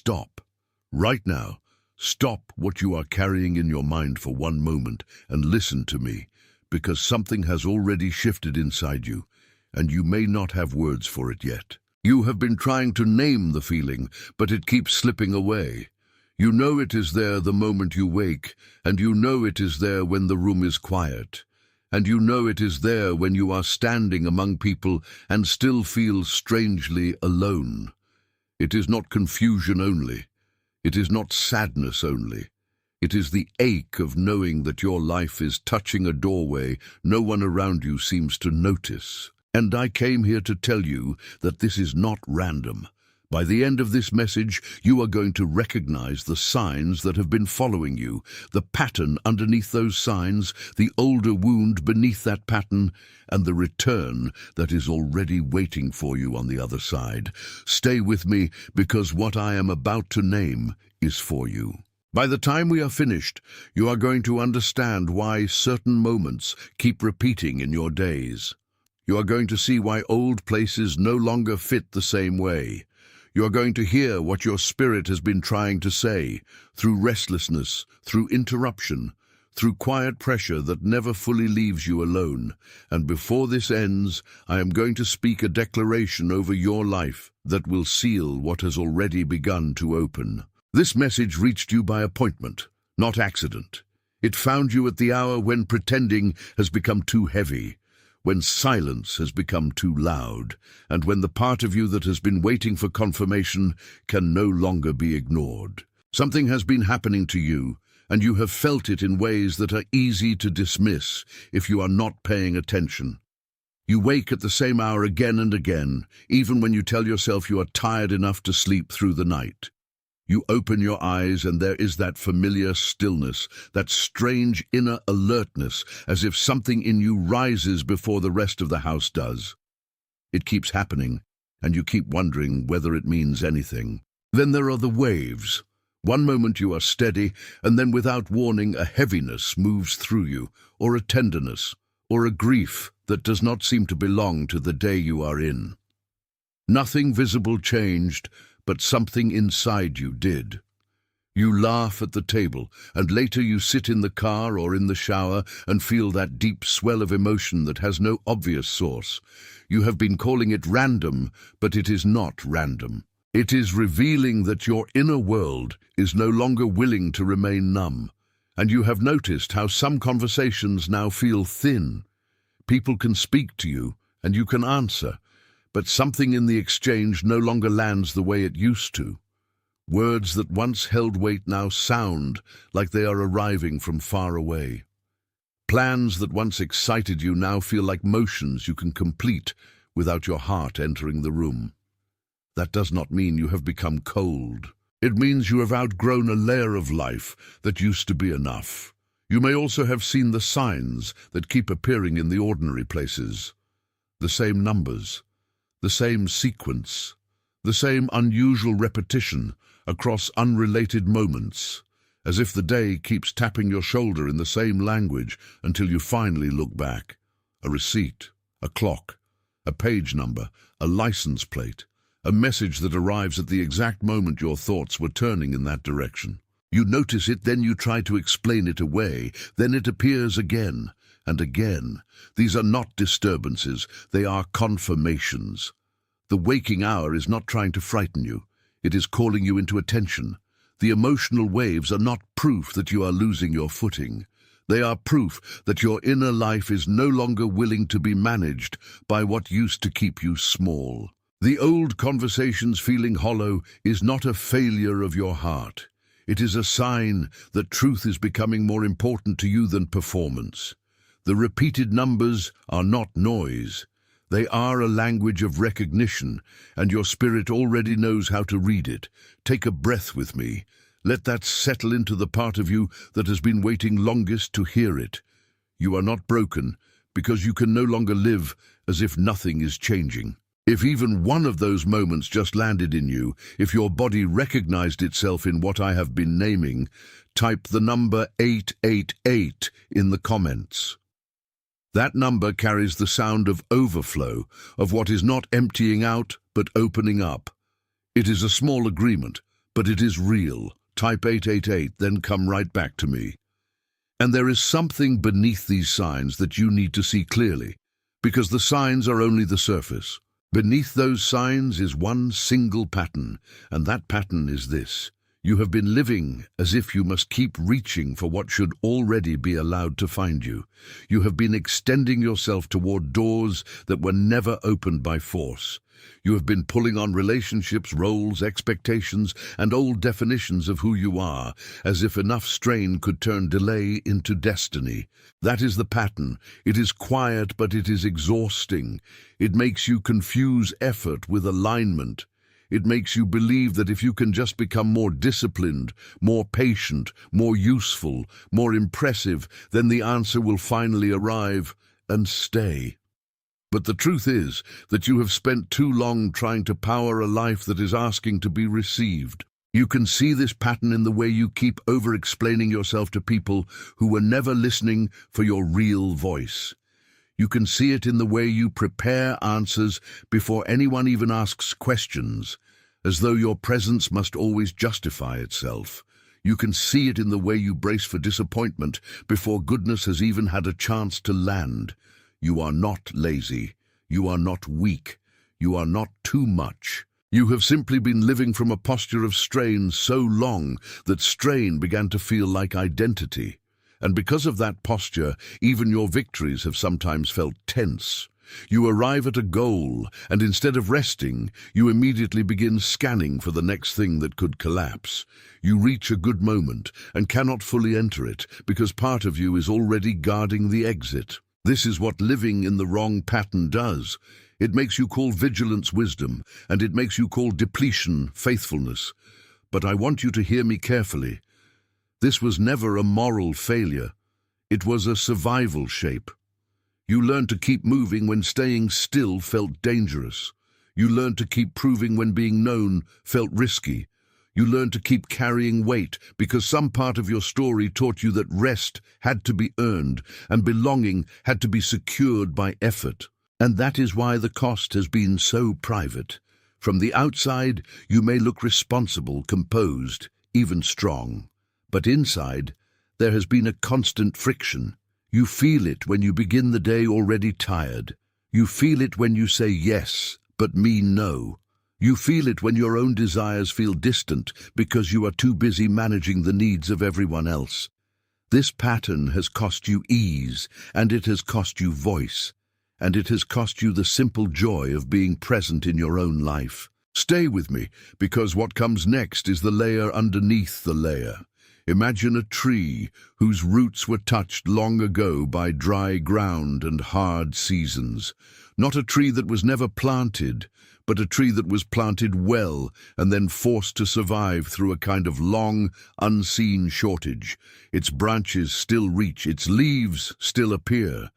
stop. Right now, stop what you are carrying in your mind for one moment and listen to me, because something has already shifted inside you, and you may not have words for it yet. You have been trying to name the feeling, but it keeps slipping away. You know it is there the moment you wake, and you know it is there when the room is quiet, and you know it is there when you are standing among people and still feel strangely alone. It is not confusion only. It is not sadness only. It is the ache of knowing that your life is touching a doorway no one around you seems to notice. And I came here to tell you that this is not random. By the end of this message, you are going to recognize the signs that have been following you, the pattern underneath those signs, the older wound beneath that pattern, and the return that is already waiting for you on the other side. Stay with me, because what I am about to name is for you. By the time we are finished, you are going to understand why certain moments keep repeating in your days. You are going to see why old places no longer fit the same way. You are going to hear what your spirit has been trying to say, through restlessness, through interruption, through quiet pressure that never fully leaves you alone. And before this ends, I am going to speak a declaration over your life that will seal what has already begun to open. This message reached you by appointment, not accident. It found you at the hour when pretending has become too heavy, when silence has become too loud, and when the part of you that has been waiting for confirmation can no longer be ignored. Something has been happening to you, and you have felt it in ways that are easy to dismiss if you are not paying attention. You wake at the same hour again and again, even when you tell yourself you are tired enough to sleep through the night. You open your eyes and there is that familiar stillness, that strange inner alertness, as if something in you rises before the rest of the house does. It keeps happening, and you keep wondering whether it means anything. Then there are the waves. One moment you are steady, and then without warning a heaviness moves through you, or a tenderness, or a grief that does not seem to belong to the day you are in. Nothing visible changed, but something inside you did. You laugh at the table, and later you sit in the car or in the shower and feel that deep swell of emotion that has no obvious source. You have been calling it random, but it is not random. It is revealing that your inner world is no longer willing to remain numb, and you have noticed how some conversations now feel thin. People can speak to you, and you can answer, but something in the exchange no longer lands the way it used to. Words that once held weight now sound like they are arriving from far away. Plans that once excited you now feel like motions you can complete without your heart entering the room. That does not mean you have become cold. It means you have outgrown a layer of life that used to be enough. You may also have seen the signs that keep appearing in the ordinary places. The same numbers, the same sequence, the same unusual repetition across unrelated moments, as if the day keeps tapping your shoulder in the same language until you finally look back. A receipt, a clock, a page number, a license plate, a message that arrives at the exact moment your thoughts were turning in that direction. You notice it, then you try to explain it away, then it appears again and again. These are not disturbances, they are confirmations. The waking hour is not trying to frighten you, it is calling you into attention. The emotional waves are not proof that you are losing your footing. They are proof that your inner life is no longer willing to be managed by what used to keep you small. The old conversations feeling hollow is not a failure of your heart. It is a sign that truth is becoming more important to you than performance. The repeated numbers are not noise. They are a language of recognition, and your spirit already knows how to read it. Take a breath with me. Let that settle into the part of you that has been waiting longest to hear it. You are not broken, because you can no longer live as if nothing is changing. If even one of those moments just landed in you, if your body recognized itself in what I have been naming, type the number 888 in the comments. That number carries the sound of overflow, of what is not emptying out but opening up. It is a small agreement, but it is real. Type 888, then come right back to me. And there is something beneath these signs that you need to see clearly, because the signs are only the surface. Beneath those signs is one single pattern, and that pattern is this. You have been living as if you must keep reaching for what should already be allowed to find you. You have been extending yourself toward doors that were never opened by force. You have been pulling on relationships, roles, expectations, and old definitions of who you are, as if enough strain could turn delay into destiny. That is the pattern. It is quiet, but it is exhausting. It makes you confuse effort with alignment. It makes you believe that if you can just become more disciplined, more patient, more useful, more impressive, then the answer will finally arrive and stay. But the truth is that you have spent too long trying to power a life that is asking to be received. You can see this pattern in the way you keep over-explaining yourself to people who were never listening for your real voice. You can see it in the way you prepare answers before anyone even asks questions, as though your presence must always justify itself. You can see it in the way you brace for disappointment before goodness has even had a chance to land. You are not lazy. You are not weak. You are not too much. You have simply been living from a posture of strain so long that strain began to feel like identity. And because of that posture, even your victories have sometimes felt tense. You arrive at a goal, and instead of resting, you immediately begin scanning for the next thing that could collapse. You reach a good moment and cannot fully enter it because part of you is already guarding the exit. This is what living in the wrong pattern does. It makes you call vigilance wisdom, and it makes you call depletion faithfulness. But I want you to hear me carefully. This was never a moral failure. It was a survival shape. You learned to keep moving when staying still felt dangerous. You learned to keep proving when being known felt risky. You learned to keep carrying weight because some part of your story taught you that rest had to be earned and belonging had to be secured by effort. And that is why the cost has been so private. From the outside, you may look responsible, composed, even strong. But inside, there has been a constant friction. You feel it when you begin the day already tired. You feel it when you say yes, but mean no. You feel it when your own desires feel distant because you are too busy managing the needs of everyone else. This pattern has cost you ease, and it has cost you voice, and it has cost you the simple joy of being present in your own life. Stay with me, because what comes next is the layer underneath the layer. Imagine a tree whose roots were touched long ago by dry ground and hard seasons. Not a tree that was never planted, but a tree that was planted well and then forced to survive through a kind of long, unseen shortage. Its branches still reach, its leaves still appear.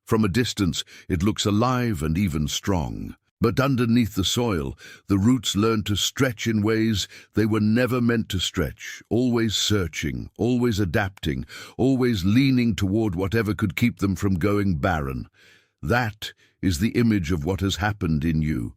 From a distance, it looks alive and even strong. But underneath the soil, the roots learn to stretch in ways they were never meant to stretch, always searching, always adapting, always leaning toward whatever could keep them from going barren. That is the image of what has happened in you.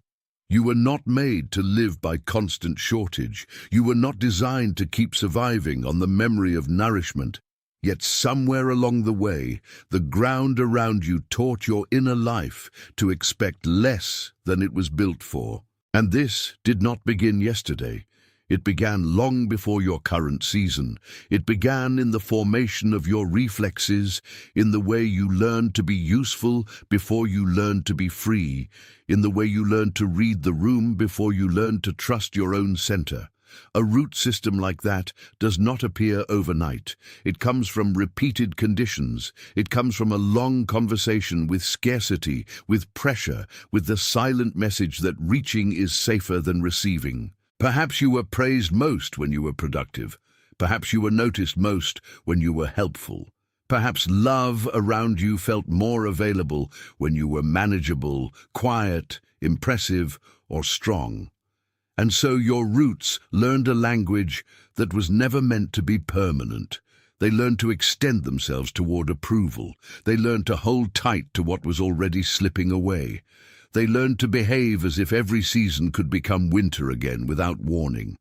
You were not made to live by constant shortage. You were not designed to keep surviving on the memory of nourishment. Yet somewhere along the way, the ground around you taught your inner life to expect less than it was built for. And this did not begin yesterday. It began long before your current season. It began in the formation of your reflexes, in the way you learned to be useful before you learned to be free, in the way you learned to read the room before you learned to trust your own center. A root system like that does not appear overnight. It comes from repeated conditions. It comes from a long conversation with scarcity, with pressure, with the silent message that reaching is safer than receiving. Perhaps you were praised most when you were productive. Perhaps you were noticed most when you were helpful. Perhaps love around you felt more available when you were manageable, quiet, impressive, or strong. And so your roots learned a language that was never meant to be permanent. They learned to extend themselves toward approval. They learned to hold tight to what was already slipping away. They learned to behave as if every season could become winter again without warning.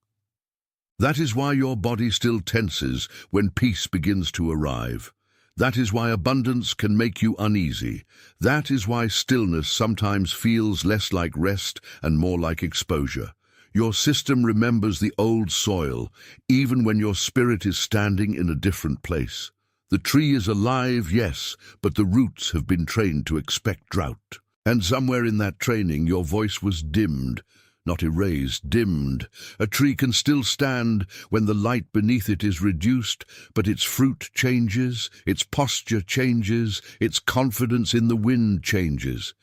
That is why your body still tenses when peace begins to arrive. That is why abundance can make you uneasy. That is why stillness sometimes feels less like rest and more like exposure. Your system remembers the old soil, even when your spirit is standing in a different place. The tree is alive, yes, but the roots have been trained to expect drought. And somewhere in that training, your voice was dimmed, not erased, dimmed. A tree can still stand when the light beneath it is reduced, but its fruit changes, its posture changes, its confidence in the wind changes.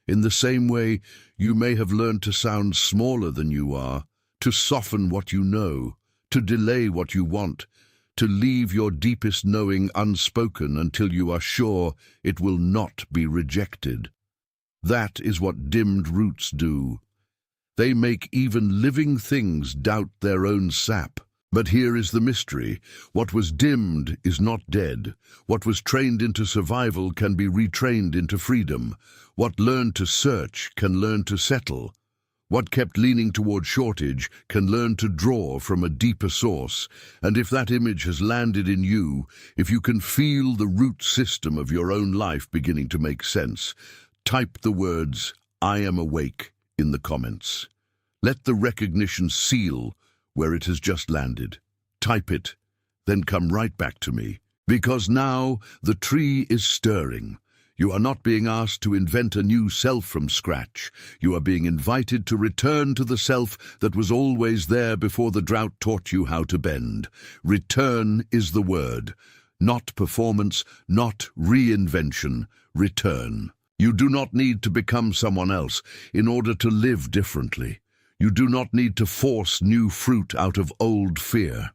In the same way, you may have learned to sound smaller than you are, to soften what you know, to delay what you want, to leave your deepest knowing unspoken until you are sure it will not be rejected. That is what dimmed roots do. They make even living things doubt their own sap. But here is the mystery. What was dimmed is not dead. What was trained into survival can be retrained into freedom. What learned to search can learn to settle. What kept leaning toward shortage can learn to draw from a deeper source. And if that image has landed in you, if you can feel the root system of your own life beginning to make sense, type the words, "I am awake," in the comments. Let the recognition seal where it has just landed. Type it, then come right back to me. Because now the tree is stirring. You are not being asked to invent a new self from scratch. You are being invited to return to the self that was always there before the drought taught you how to bend. Return is the word. Not performance, not reinvention. Return. You do not need to become someone else in order to live differently. You do not need to force new fruit out of old fear.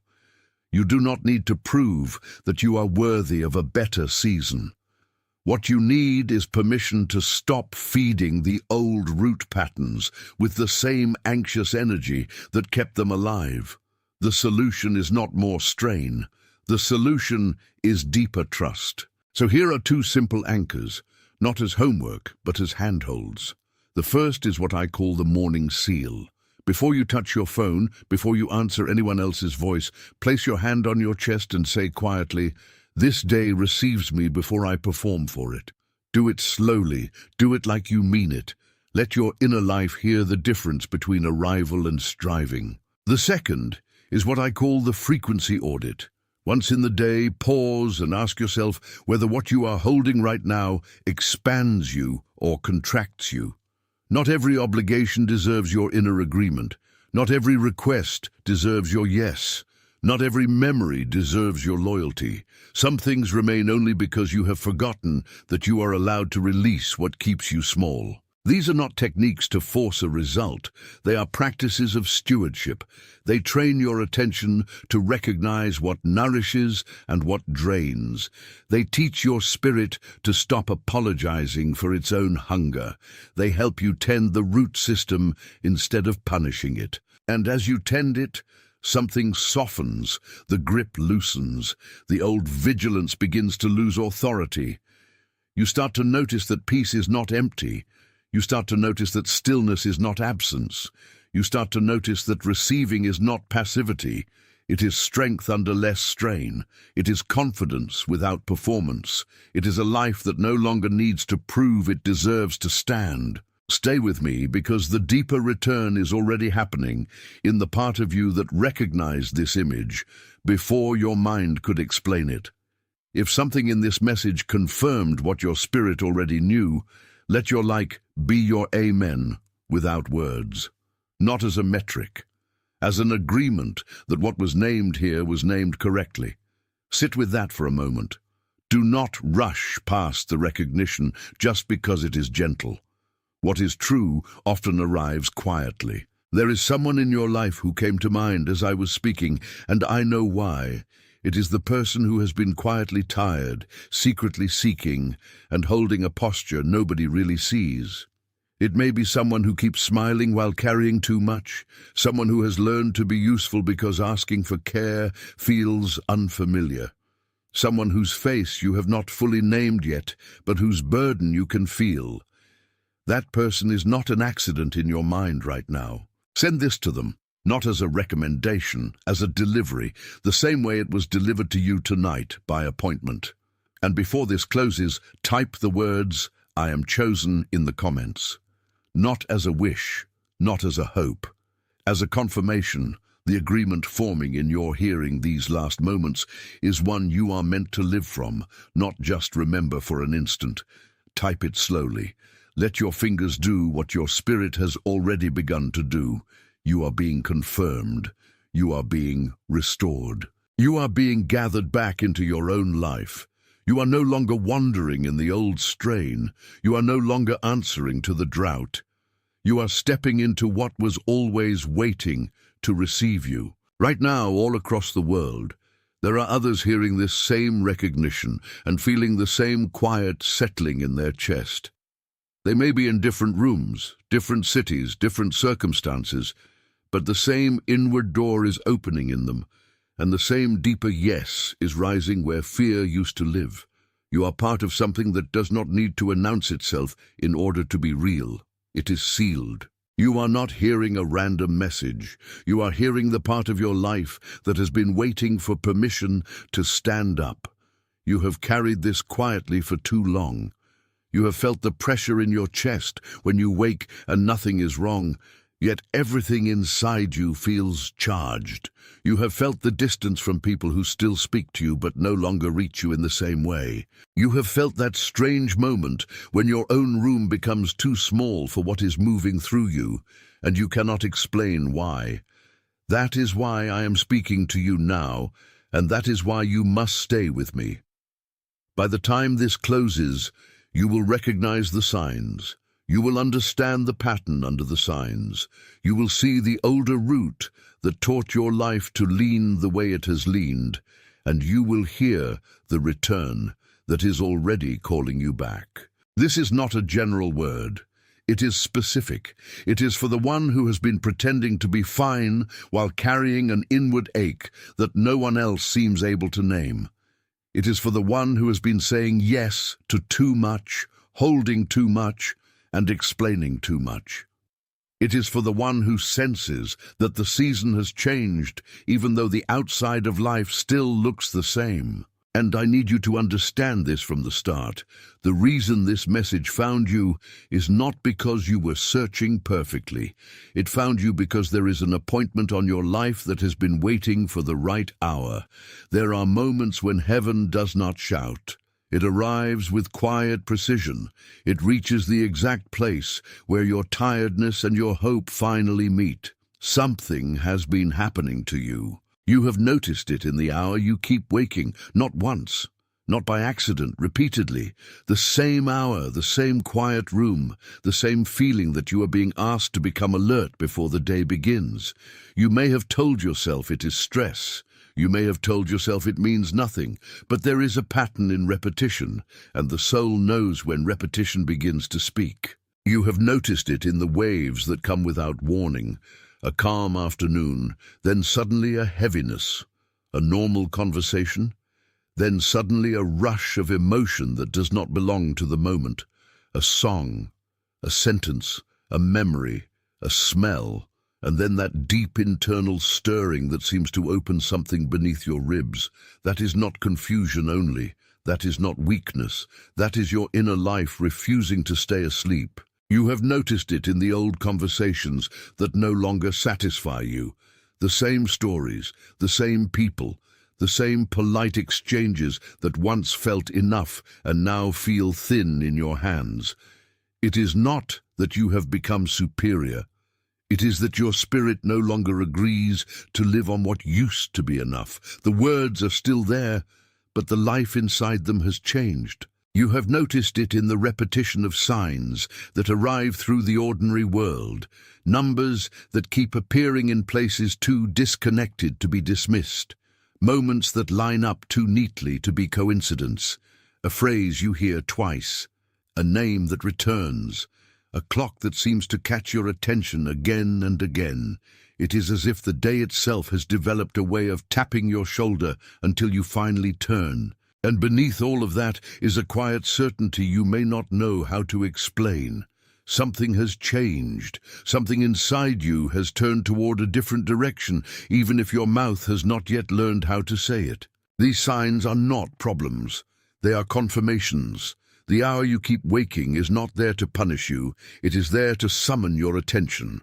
You do not need to prove that you are worthy of a better season. What you need is permission to stop feeding the old root patterns with the same anxious energy that kept them alive. The solution is not more strain. The solution is deeper trust. So here are two simple anchors, not as homework, but as handholds. The first is what I call the morning seal. Before you touch your phone, before you answer anyone else's voice, place your hand on your chest and say quietly, "This day receives me before I perform for it." Do it slowly. Do it like you mean it. Let your inner life hear the difference between arrival and striving. The second is what I call the frequency audit. Once in the day, pause and ask yourself whether what you are holding right now expands you or contracts you. Not every obligation deserves your inner agreement. Not every request deserves your yes. Not every memory deserves your loyalty. Some things remain only because you have forgotten that you are allowed to release what keeps you small. These are not techniques to force a result. They are practices of stewardship. They train your attention to recognize what nourishes and what drains. They teach your spirit to stop apologizing for its own hunger. They help you tend the root system instead of punishing it. And as you tend it, something softens, the grip loosens, the old vigilance begins to lose authority. You start to notice that peace is not empty. You start to notice that stillness is not absence. You start to notice that receiving is not passivity. It is strength under less strain. It is confidence without performance. It is a life that no longer needs to prove it deserves to stand. Stay with me, because the deeper return is already happening in the part of you that recognized this image before your mind could explain it. If something in this message confirmed what your spirit already knew, let your like be your amen without words, not as a metric, as an agreement that what was named here was named correctly. Sit with that for a moment. Do not rush past the recognition just because it is gentle. What is true often arrives quietly. There is someone in your life who came to mind as I was speaking, and I know why. It is the person who has been quietly tired, secretly seeking, and holding a posture nobody really sees. It may be someone who keeps smiling while carrying too much, someone who has learned to be useful because asking for care feels unfamiliar, someone whose face you have not fully named yet, but whose burden you can feel. That person is not an accident in your mind right now. Send this to them. not as a recommendation, as a delivery, the same way it was delivered to you tonight by appointment. And before this closes, type the words, "I am chosen," in the comments. Not as a wish, not as a hope, as a confirmation. The agreement forming in your hearing these last moments is one you are meant to live from, not just remember for an instant. Type it slowly. Let your fingers do what your spirit has already begun to do. You are being confirmed. You are being restored. You are being gathered back into your own life. You are no longer wandering in the old strain. You are no longer answering to the drought. You are stepping into what was always waiting to receive you. Right now, all across the world, there are others hearing this same recognition and feeling the same quiet settling in their chest. They may be in different rooms, different cities, different circumstances, but the same inward door is opening in them, and the same deeper yes is rising where fear used to live. You are part of something that does not need to announce itself in order to be real. It is sealed. You are not hearing a random message. You are hearing the part of your life that has been waiting for permission to stand up. You have carried this quietly for too long. You have felt the pressure in your chest when you wake and nothing is wrong, yet everything inside you feels charged. You have felt the distance from people who still speak to you but no longer reach you in the same way. You have felt that strange moment when your own room becomes too small for what is moving through you, and you cannot explain why. That is why I am speaking to you now, and that is why you must stay with me. By the time this closes, you will recognize the signs. You will understand the pattern under the signs. You will see the older root that taught your life to lean the way it has leaned, and you will hear the return that is already calling you back. This is not a general word. It is specific. It is for the one who has been pretending to be fine while carrying an inward ache that no one else seems able to name. It is for the one who has been saying yes to too much, holding too much, and explaining too much. It is for the one who senses that the season has changed, even though the outside of life still looks the same. And I need you to understand this from the start. The reason this message found you is not because you were searching perfectly. It found you because there is an appointment on your life that has been waiting for the right hour. There are moments when heaven does not shout. It arrives with quiet precision. It reaches the exact place where your tiredness and your hope finally meet. Something has been happening to you. You have noticed it in the hour you keep waking, not once, not by accident, repeatedly. The same hour, the same quiet room, the same feeling that you are being asked to become alert before the day begins. You may have told yourself it is stress. You may have told yourself it means nothing, but there is a pattern in repetition, and the soul knows when repetition begins to speak. You have noticed it in the waves that come without warning. A calm afternoon, then suddenly a heaviness, a normal conversation, then suddenly a rush of emotion that does not belong to the moment, a song, a sentence, a memory, a smell, and then that deep internal stirring that seems to open something beneath your ribs. That is not confusion only, that is not weakness, that is your inner life refusing to stay asleep. You have noticed it in the old conversations that no longer satisfy you. The same stories, the same people, the same polite exchanges that once felt enough and now feel thin in your hands. It is not that you have become superior. It is that your spirit no longer agrees to live on what used to be enough. The words are still there, but the life inside them has changed. You have noticed it in the repetition of signs that arrive through the ordinary world, numbers that keep appearing in places too disconnected to be dismissed, moments that line up too neatly to be coincidence, a phrase you hear twice, a name that returns, a clock that seems to catch your attention again and again. It is as if the day itself has developed a way of tapping your shoulder until you finally turn. And beneath all of that is a quiet certainty you may not know how to explain. Something has changed. Something inside you has turned toward a different direction, even if your mouth has not yet learned how to say it. These signs are not problems. They are confirmations. The hour you keep waking is not there to punish you. It is there to summon your attention.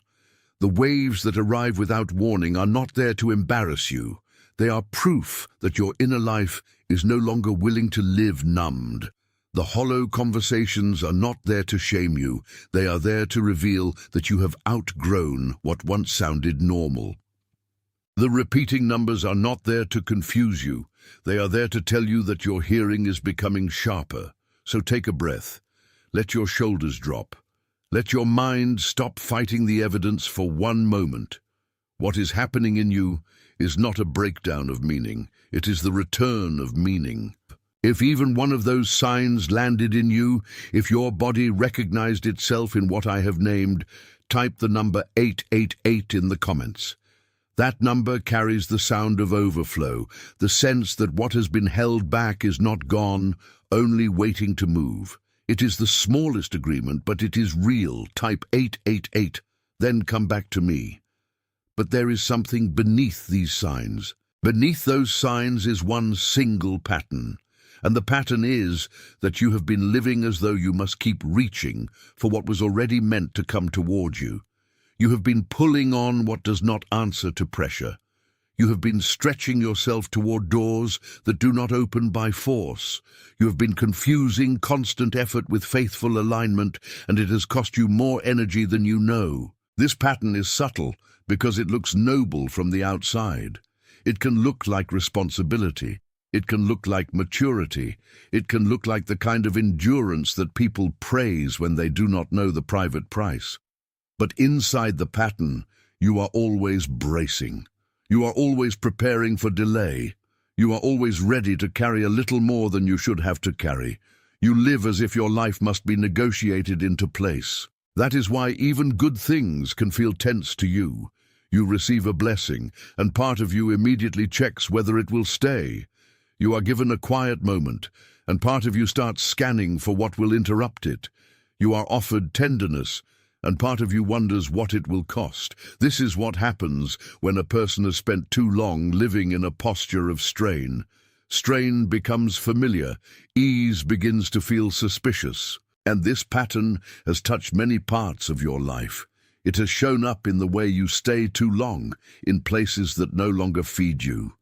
The waves that arrive without warning are not there to embarrass you. They are proof that your inner life is no longer willing to live numbed. The hollow conversations are not there to shame you. They are there to reveal that you have outgrown what once sounded normal. The repeating numbers are not there to confuse you. They are there to tell you that your hearing is becoming sharper. So take a breath. Let your shoulders drop. Let your mind stop fighting the evidence for one moment. What is happening in you is not a breakdown of meaning. It is the return of meaning. If even one of those signs landed in you, if your body recognized itself in what I have named, type the number 888 in the comments. That number carries the sound of overflow, the sense that what has been held back is not gone, only waiting to move. It is the smallest agreement, but it is real. Type 888, then come back to me. But there is something beneath these signs. Beneath those signs is one single pattern. And the pattern is that you have been living as though you must keep reaching for what was already meant to come toward you. You have been pulling on what does not answer to pressure. You have been stretching yourself toward doors that do not open by force. You have been confusing constant effort with faithful alignment, and it has cost you more energy than you know. This pattern is subtle because it looks noble from the outside. It can look like responsibility. It can look like maturity. It can look like the kind of endurance that people praise when they do not know the private price. But inside the pattern, you are always bracing. You are always preparing for delay. You are always ready to carry a little more than you should have to carry. You live as if your life must be negotiated into place. That is why even good things can feel tense to you. You receive a blessing, and part of you immediately checks whether it will stay. You are given a quiet moment, and part of you starts scanning for what will interrupt it. You are offered tenderness, and part of you wonders what it will cost. This is what happens when a person has spent too long living in a posture of strain. Strain becomes familiar, ease begins to feel suspicious. And this pattern has touched many parts of your life. It has shown up in the way you stay too long, in places that no longer feed you.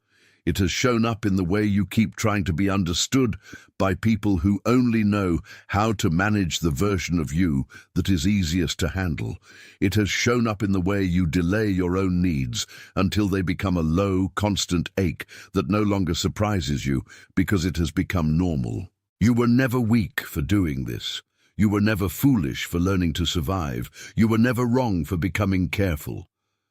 It has shown up in the way you keep trying to be understood by people who only know how to manage the version of you that is easiest to handle. It has shown up in the way you delay your own needs until they become a low, constant ache that no longer surprises you because it has become normal. You were never weak for doing this. You were never foolish for learning to survive. You were never wrong for becoming careful.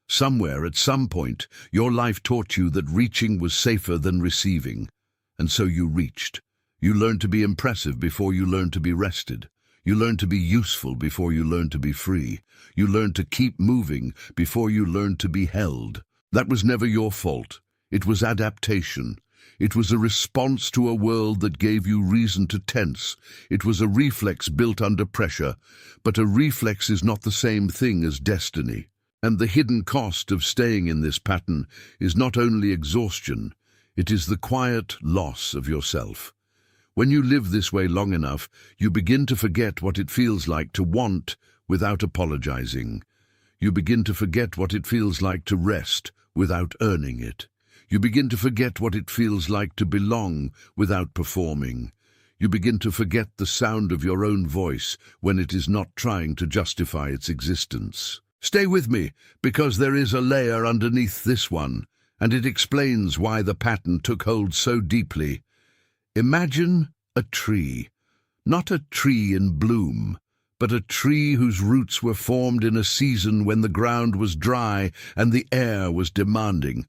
Somewhere, at some point, your life taught you that reaching was safer than receiving. And so you reached. You learned to be impressive before you learned to be rested. You learned to be useful before you learned to be free. You learned to keep moving before you learned to be held. That was never your fault. It was adaptation. It was a response to a world that gave you reason to tense. It was a reflex built under pressure. But a reflex is not the same thing as destiny. And the hidden cost of staying in this pattern is not only exhaustion, it is the quiet loss of yourself. When you live this way long enough, you begin to forget what it feels like to want without apologizing. You begin to forget what it feels like to rest without earning it. You begin to forget what it feels like to belong without performing. You begin to forget the sound of your own voice when it is not trying to justify its existence. Stay with me, because there is a layer underneath this one, and it explains why the pattern took hold so deeply. Imagine a tree, not a tree in bloom, but a tree whose roots were formed in a season when the ground was dry and the air was demanding.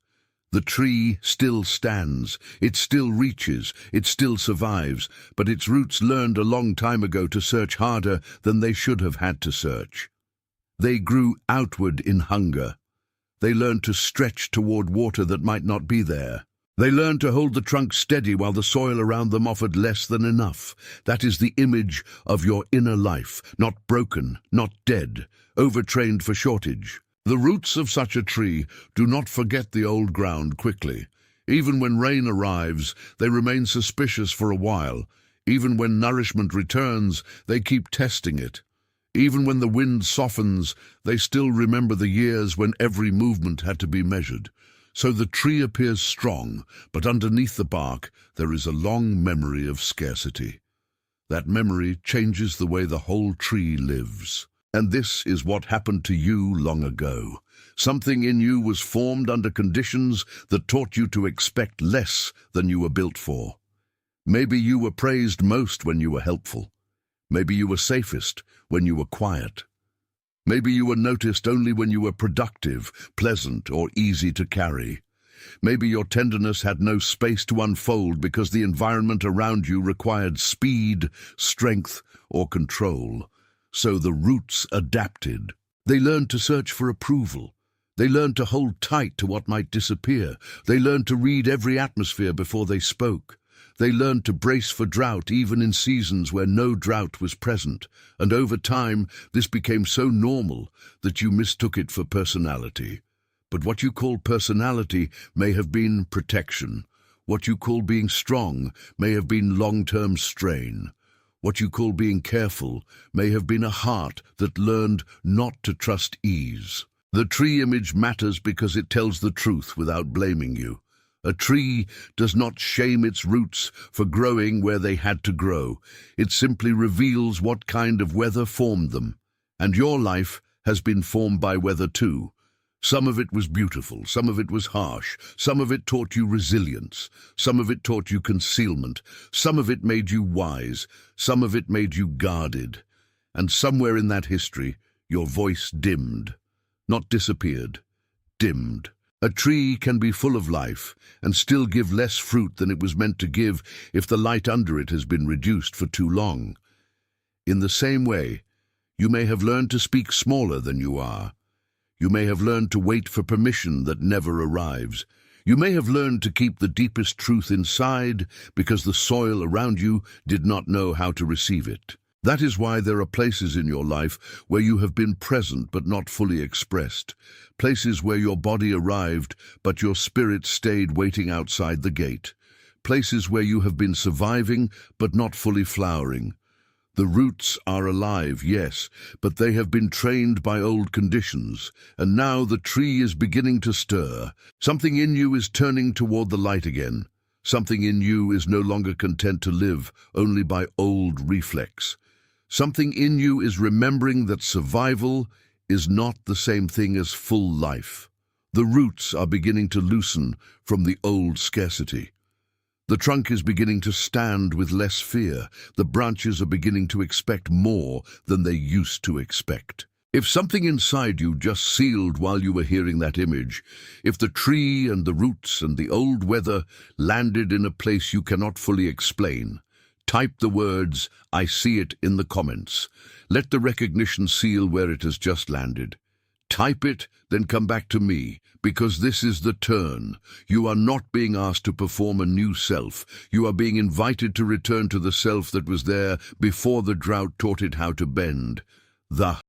The tree still stands, it still reaches, it still survives, but its roots learned a long time ago to search harder than they should have had to search. They grew outward in hunger. They learned to stretch toward water that might not be there. They learned to hold the trunk steady while the soil around them offered less than enough. That is the image of your inner life, not broken, not dead, overtrained for shortage. The roots of such a tree do not forget the old ground quickly. Even when rain arrives, they remain suspicious for a while. Even when nourishment returns, they keep testing it. Even when the wind softens, they still remember the years when every movement had to be measured. So the tree appears strong, but underneath the bark there is a long memory of scarcity. That memory changes the way the whole tree lives. And this is what happened to you long ago. Something in you was formed under conditions that taught you to expect less than you were built for. Maybe you were praised most when you were helpful. Maybe you were safest when you were quiet. Maybe you were noticed only when you were productive, pleasant, or easy to carry. Maybe your tenderness had no space to unfold because the environment around you required speed, strength, or control. So the roots adapted. They learned to search for approval. They learned to hold tight to what might disappear. They learned to read every atmosphere before they spoke. They learned to brace for drought even in seasons where no drought was present, and over time this became so normal that you mistook it for personality. But what you call personality may have been protection. What you call being strong may have been long-term strain. What you call being careful may have been a heart that learned not to trust ease. The tree image matters because it tells the truth without blaming you. A tree does not shame its roots for growing where they had to grow. It simply reveals what kind of weather formed them. And your life has been formed by weather too. Some of it was beautiful, some of it was harsh, some of it taught you resilience, some of it taught you concealment, some of it made you wise, some of it made you guarded. And somewhere in that history, your voice dimmed, not disappeared, dimmed. A tree can be full of life and still give less fruit than it was meant to give if the light under it has been reduced for too long. In the same way, you may have learned to speak smaller than you are. You may have learned to wait for permission that never arrives. You may have learned to keep the deepest truth inside because the soil around you did not know how to receive it. That is why there are places in your life where you have been present but not fully expressed. Places where your body arrived but your spirit stayed waiting outside the gate. Places where you have been surviving but not fully flowering. The roots are alive, yes, but they have been trained by old conditions, and now the tree is beginning to stir. Something in you is turning toward the light again. Something in you is no longer content to live only by old reflex. Something in you is remembering that survival is not the same thing as full life. The roots are beginning to loosen from the old scarcity. The trunk is beginning to stand with less fear. The branches are beginning to expect more than they used to expect. If something inside you just sealed while you were hearing that image, if the tree and the roots and the old weather landed in a place you cannot fully explain, type the words, "I see it," in the comments. Let the recognition seal where it has just landed. Type it, then come back to me, because this is the turn. You are not being asked to perform a new self. You are being invited to return to the self that was there before the drought taught it how to bend. The